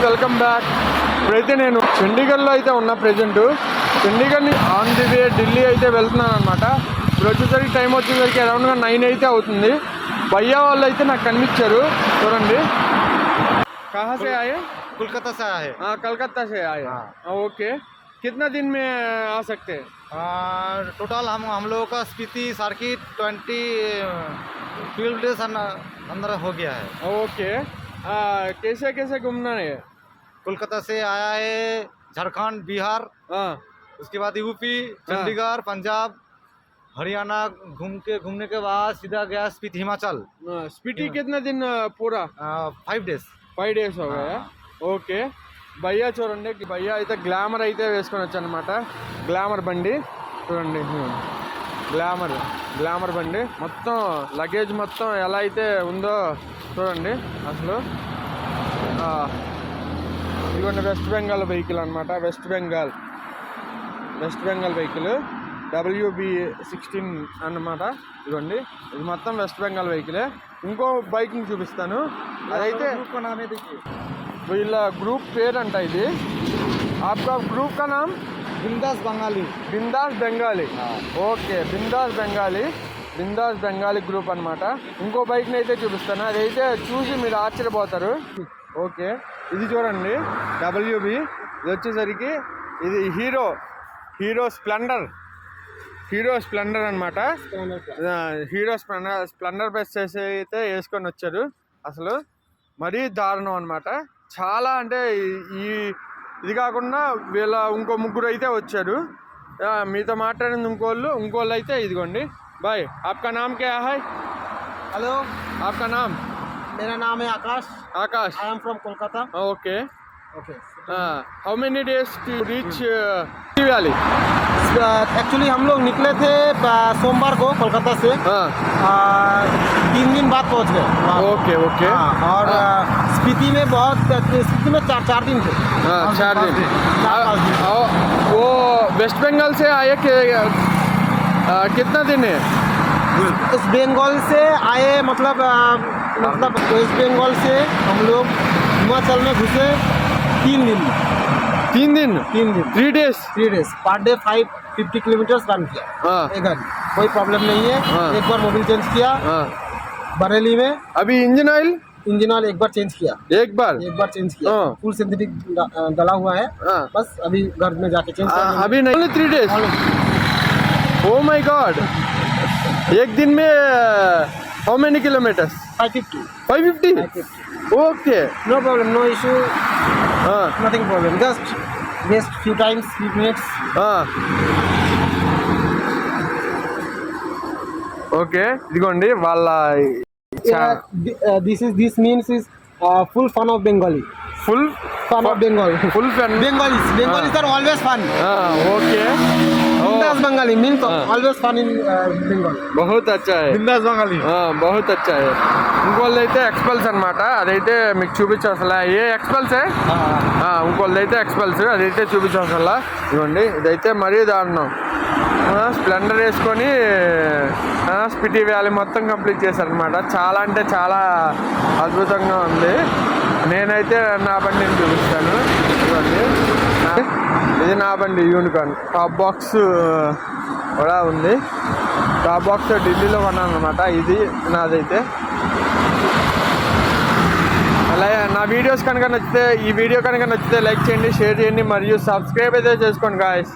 Welcome back. ఇప్పుడైతే నేను చండీగఢ్లో అయితే ఉన్నా. Present Chandigarh on the way Delhi అయితే వెళ్తున్నాను అనమాట. ఇప్పుడు వచ్చేసరికి టైం వచ్చేసరికి అరౌండ్గా 9 అయితే అవుతుంది. భయ్యా వాళ్ళు అయితే నాకు కనిపించారు. చూడండి. कहाँ से आए? कोलकाता से आए। हाँ, कलकत्ता से आए. ओके. कितना दिन में आ सकते हैं? टोटल हम लोगों का स्पीति सर्किट 12 डेज अंदर हो गया है। ओके. कैसे कैसे घूमना है? कोलकाता से आया है, झारखंड, बिहार, उसके बाद यूपी, चंडीगढ़, पंजाब, हरियाणा घूमने के बाद सीधा गया स्पीति हिमाचल। स्पीति कितना दिन पूरा? 5 डेज. 5 days हो गया. ఓకే. భయ్యా చూడండి, భయ్యా అయితే గ్లామర్ అయితే వేసుకొని వచ్చానమాట. గ్లామర్ బండి చూడండి. గ్లామర్ బండి మొత్తం లగేజ్ మొత్తం ఎలా అయితే ఉందో చూడండి. అసలు ఇదిగోండి వెస్ట్ బెంగాల్ వెహికల్ అనమాట. వెస్ట్ బెంగాల్ వెహికల్ WB16 అన్నమాట. ఇదిగోండి, ఇది మొత్తం వెస్ట్ బెంగాల్ వెహికలే. ఇంకో బైక్ని చూపిస్తాను. అదైతే వీళ్ళ గ్రూప్ పేరు అంట. ఇది आपका ग्रुप का नाम? बिंदास बंगाली. ఓకే, బిందాస్ బెంగాలీ గ్రూప్ అనమాట. ఇంకో బైక్ని అయితే చూపిస్తాను. అదైతే చూసి మీరు ఆశ్చర్యపోతారు. ఓకే, ఇది చూడండి WB. ఇది వచ్చేసరికి ఇది హీరో స్ప్లెండర్ అనమాట. హీరో స్ప్లెండర్ బస్ చేసి అయితే వేసుకొని వచ్చారు. అసలు మరీ దారుణం అనమాట. చాలా అంటే ఇది కాకుండా వీళ్ళ ఇంకో ముగ్గురు అయితే వచ్చారు. మీతో మాట్లాడింది ఇంకోళ్ళు అయితే ఇదిగోండి. బాయ్, आपका नाम क्या है? हेलो, आपका नाम? मेरा नाम है Akash. I am from Kolkata. Okay. How many days to reach valley? Actually हम लोग निकले थे सोमवार को कोलकाता से. 3 दिन बाद पहुंच गए. ओके. और स्पीति में 4 दिन थे. 4 दिन. वो वेस्ट बंगाल से आए कितना दिन है? इस बंगाल से आए मतलब वेस्ट बंगाल से हम लोग हिमाचल में घुसे 3 दिन. 3 days. Per day 50 kilometre run किया. कोई प्रॉब्लम नहीं है. एक बार मोबिल चेंज किया बरेली में. अभी इंजन ऑयल एक बार चेंज किया. एक बार चेंज किया. फुल सिंथेटिक डला हुआ है. बस अभी घर में जाके चेंज अभी नहीं. 3 days. Oh my God. एक दिन में how many kilometres? 550. Okay, no problem, no issue, nothing problem. Just few minutes. Okay, ఇదిగోండి వాళ్ళ this means is full fun of Bengali. Full fun. Bengalis are always fun. Okay. बिंदास Bengali means always fun in Bengal. बहुत अच्छा है. बिंदास बंगाली. बहुत अच्छा है. ఇంకోళ్ళు అయితే ఎక్స్పల్స్ అనమాట. అదైతే మీకు చూపించవసలా. ఏ ఎక్స్పల్స్? ఇంకోళ్ళు అయితే ఎక్స్పల్స్. అదైతే చూపించవసలా. ఇదిగోండి, ఇదైతే మరీ దారుణం. స్ప్లెండర్ వేసుకొని స్పిటి వ్యాలీ మొత్తం కంప్లీట్ చేశారనమాట. చాలా అంటే చాలా అద్భుతంగా ఉంది. నేనైతే నా బండిని చూపిస్తాను. ఇదిగోండి, ఇది నా బండి యూనికార్న్. టాప్ బాక్స్ కూడా ఉంది. టాప్ బాక్స్ ఢిల్లీలో కొన్నాను అనమాట. ఇది నాదైతే. అలాగే నా వీడియోస్ కనుక నచ్చితే, ఈ వీడియో కనుక నచ్చితే లైక్ చేయండి, షేర్ చేయండి, మరియు సబ్స్క్రైబ్ అయితే చేసుకోండి గాయ్స్.